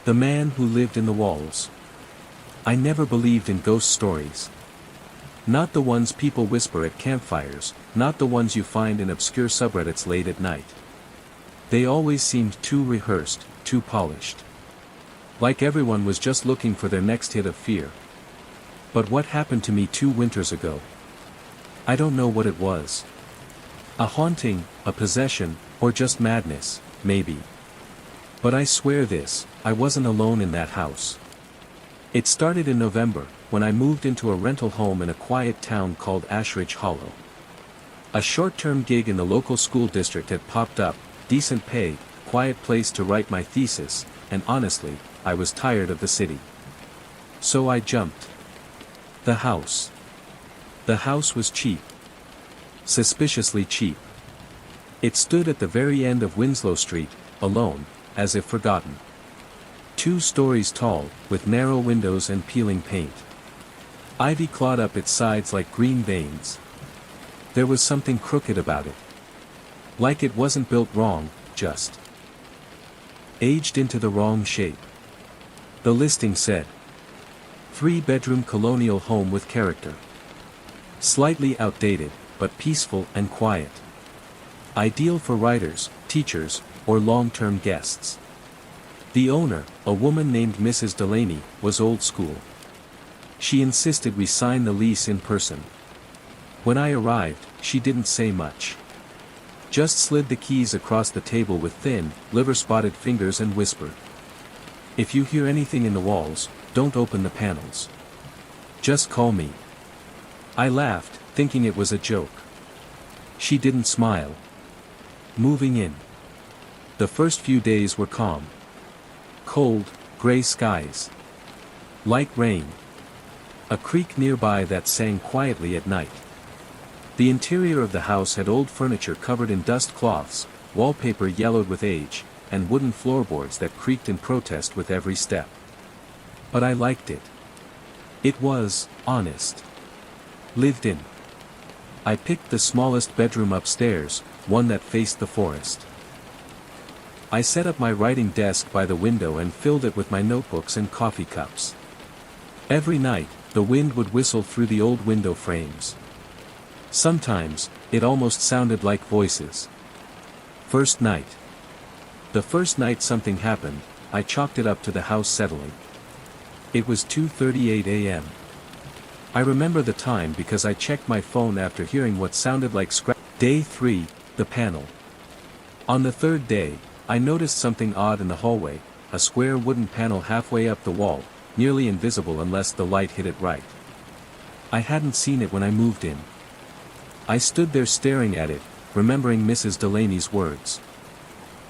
The man who lived in the walls. I never believed in ghost stories. Not the ones people whisper at campfires, not the ones you find in obscure subreddits late at night. They always seemed too rehearsed, too polished. Like everyone was just looking for their next hit of fear. But what happened to me 2 winters ago? I don't know what it was. A haunting, a possession, or just madness, maybe. But I swear this, I wasn't alone in that house. It started in November, when I moved into a rental home in a quiet town called Ashridge Hollow. A short-term gig in the local school district had popped up, decent pay, quiet place to write my thesis, and honestly, I was tired of the city. So I jumped. The house. The house was cheap. Suspiciously cheap. It stood at the very end of Winslow Street, alone, as if forgotten. 2 stories tall, with narrow windows and peeling paint. Ivy clawed up its sides like green veins. There was something crooked about it. Like it wasn't built wrong, just aged into the wrong shape. The listing said, 3-bedroom colonial home with character. Slightly outdated, but peaceful and quiet. Ideal for writers, teachers, or long-term guests. The owner, a woman named Mrs. Delaney, was old school. She insisted we sign the lease in person. When I arrived, she didn't say much. Just slid the keys across the table with thin, liver-spotted fingers and whispered, "If you hear anything in the walls, don't open the panels. Just call me." I laughed, thinking it was a joke. She didn't smile. Moving in. The first few days were calm. Cold, gray skies. Light rain. A creek nearby that sang quietly at night. The interior of the house had old furniture covered in dust cloths, wallpaper yellowed with age, and wooden floorboards that creaked in protest with every step. But I liked it. It was honest. Lived in. I picked the smallest bedroom upstairs, one that faced the forest. I set up my writing desk by the window and filled it with my notebooks and coffee cups. Every night, the wind would whistle through the old window frames. Sometimes, it almost sounded like voices. First night. The first night something happened, I chalked it up to the house settling. It was 2:38 a.m. I remember the time because I checked my phone after hearing what sounded like scratch. Day 3, the panel. On the 3rd day, I noticed something odd in the hallway, a square wooden panel halfway up the wall, nearly invisible unless the light hit it right. I hadn't seen it when I moved in. I stood there staring at it, remembering Mrs. Delaney's words.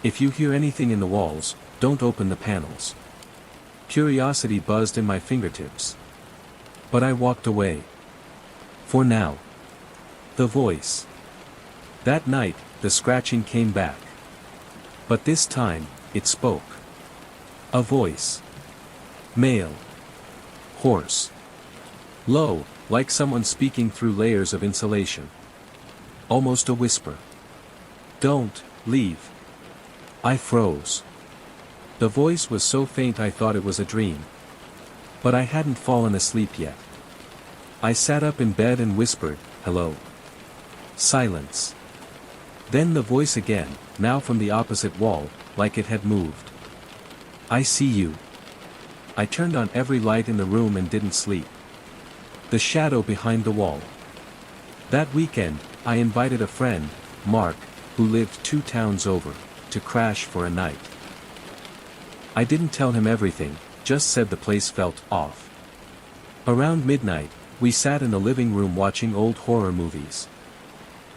"If you hear anything in the walls, don't open the panels." Curiosity buzzed in my fingertips. But I walked away. For now. The voice. That night, the scratching came back. But this time, it spoke. A voice. Male. Hoarse. Low, like someone speaking through layers of insulation. Almost a whisper. "Don't leave." I froze. The voice was so faint I thought it was a dream. But I hadn't fallen asleep yet. I sat up in bed and whispered, "Hello." Silence. Then the voice again, now from the opposite wall, like it had moved. "I see you." I turned on every light in the room and didn't sleep. The shadow behind the wall. That weekend, I invited a friend, Mark, who lived 2 towns over, to crash for a night. I didn't tell him everything, just said the place felt off. Around midnight, we sat in the living room watching old horror movies.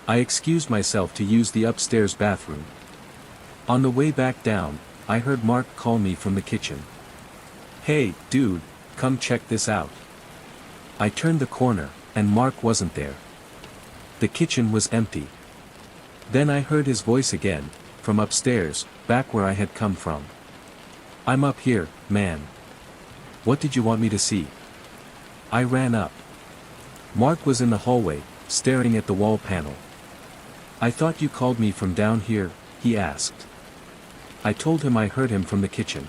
I excused myself to use the upstairs bathroom. On the way back down, I heard Mark call me from the kitchen. "Hey, dude, come check this out." I turned the corner, and Mark wasn't there. The kitchen was empty. Then I heard his voice again, from upstairs, back where I had come from. "I'm up here, man. What did you want me to see?" I ran up. Mark was in the hallway, staring at the wall panel. "I thought you called me from down here," he asked. I told him I heard him from the kitchen.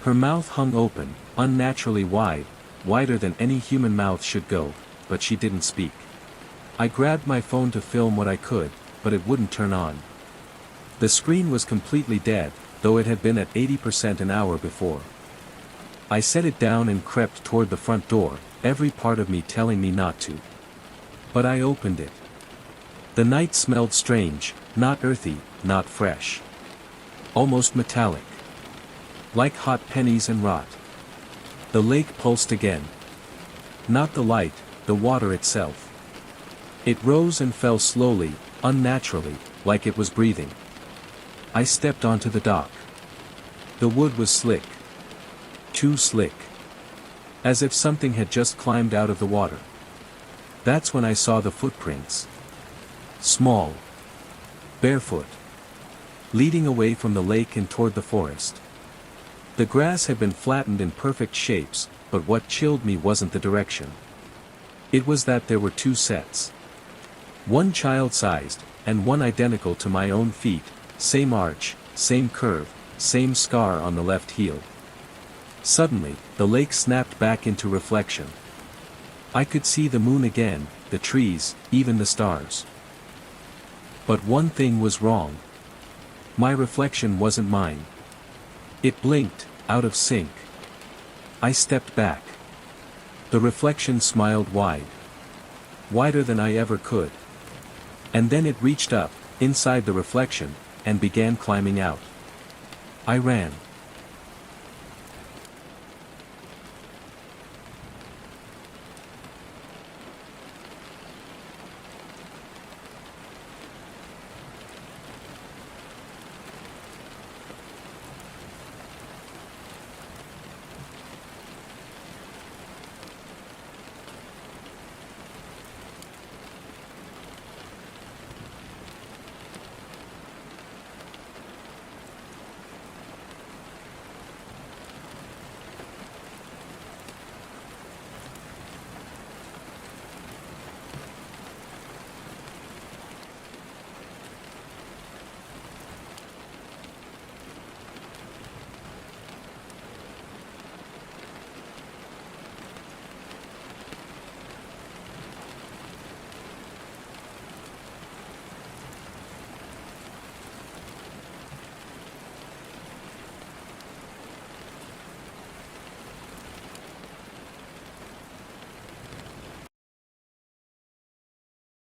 Her mouth hung open, unnaturally wide, wider than any human mouth should go, but she didn't speak. I grabbed my phone to film what I could, but it wouldn't turn on. The screen was completely dead, though it had been at 80% an hour before. I set it down and crept toward the front door, every part of me telling me not to. But I opened it. The night smelled strange, not earthy, not fresh. Almost metallic. Like hot pennies and rot. The lake pulsed again. Not the light, the water itself. It rose and fell slowly, unnaturally, like it was breathing. I stepped onto the dock. The wood was slick. Too slick. As if something had just climbed out of the water. That's when I saw the footprints. Small. Barefoot. Leading away from the lake and toward the forest. The grass had been flattened in perfect shapes, but what chilled me wasn't the direction. It was that there were two sets. One child-sized, and one identical to my own feet, same arch, same curve, same scar on the left heel. Suddenly, the lake snapped back into reflection. I could see the moon again, the trees, even the stars. But one thing was wrong. My reflection wasn't mine. It blinked, out of sync. I stepped back. The reflection smiled wide. Wider than I ever could. And then it reached up, inside the reflection, and began climbing out. I ran.